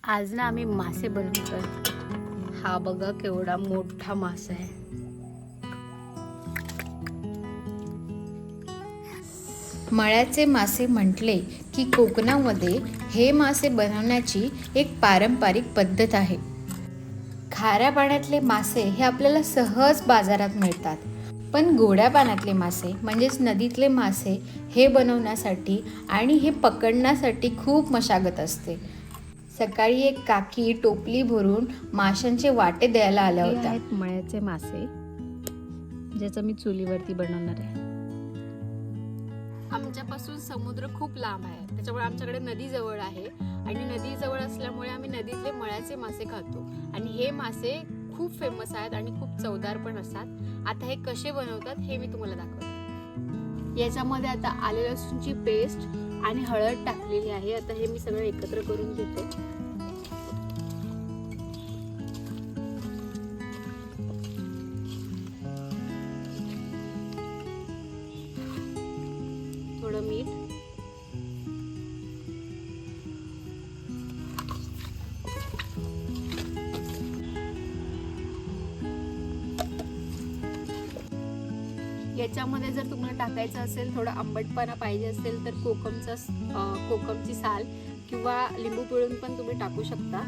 आज ना आम्ही मासे बनवतोय। हा बघा केवढा मोठा मासा आहे। मळ्याचे मासे म्हटले की कोकणामध्ये हे मासे बनवण्याची एक पारंपरिक पद्धत आहे। खाऱ्या पाण्यातले मासे हे आपल्याला सहज बाजारात मिळतात, पण गोड्या पाण्यातले मासे म्हणजेच नदीतले मासे हे बनवण्यासाठी आणि हे पकडण्यासाठी खूप मशागत असते। सकाळी एक काकी टोपली भरून माशांचे वाटे द्यायला आल्या हे होत्या। आहेत मळ्याचे मासे, ज्याचं मी चुलीवरती बनवणार आहे। आमच्यापासून समुद्र खूप लांब आहे, त्याच्यामुळे आमच्याकडे नदी जवळ आहे आणि नदी जवळ असल्यामुळे आम्ही नदीतले मळ्याचे मासे खातो आणि हे मासे खूप फेमस आहेत आणि खूप चवदार पण असतात। आता हे कसे बनवतात हे मी तुम्हाला दाखवते। याच्यामध्ये आता आले लसूणची पेस्ट आणि हळद टाकलेली आहे। आता हे मी सगळं एकत्र करून घेते। थोडं मीठ, याच्यामध्ये जर तुम्हाला टाकायचं असेल थोडा आंबटपणा पाहिजे असेल तर कोकमची साल किंवा लिंबू पिळून पण तुम्ही टाकू शकता।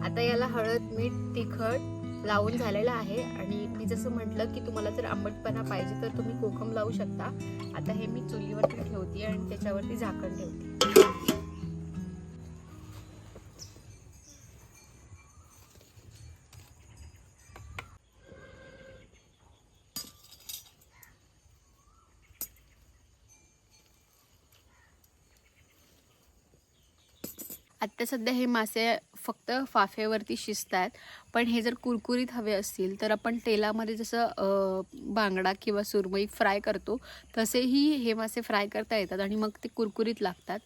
आता याला हळद, मीठ, तिखट लावून झालेला आहे आणि मी जसं म्हटलं की तुम्हाला जर आंबटपणा पाहिजे तर तुम्ही कोकम लावू शकता। आता हे मी चुलीवरती ठेवते आणि त्याच्यावरती झाकण ठेवते। आता सध्या हे मासे फक्त फाफेवरती शिजतात, पण हे जर कुरकुरीत हवे असतील तर आपण तेलामध्ये जसं बांगडा किंवा सुरमई फ्राय करतो तसेही हे मासे फ्राय करता येतात आणि मग ते कुरकुरीत लागतात।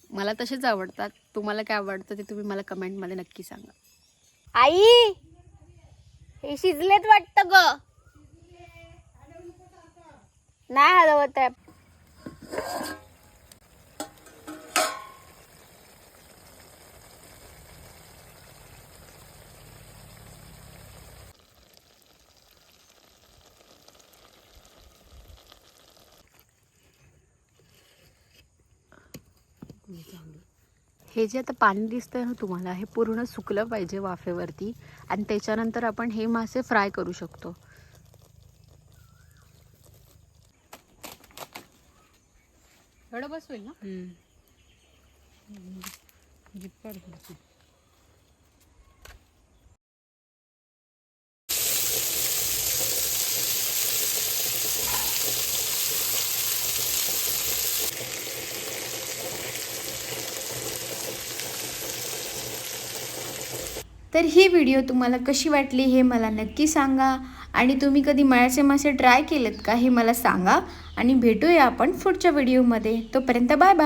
मला तसेच आवडतात। तुम्हाला काय आवडतं ते तुम्ही मला कमेंटमध्ये नक्की सांगा। आई, हे शिजलेत वाटतं ग। नाही हलवत आहे। हे जे आता पाणी दिसतंय ना तुम्हाला, हे पूर्ण सुकलं पाहिजे वाफेवरती आणि त्याच्यानंतर आपण हे मासे फ्राय करू शकतो। एवढं बस होईल ना? तर ही व्हिडिओ तुम्हाला कशी वाटली हे मला नक्की सांगा आणि तुम्ही कधी मळ्याचे मासे ट्राय केलेत का हे मला सांगा आणि भेटूया आपण पुढच्या व्हिडिओमध्ये। तोपर्यंत बाय बाय।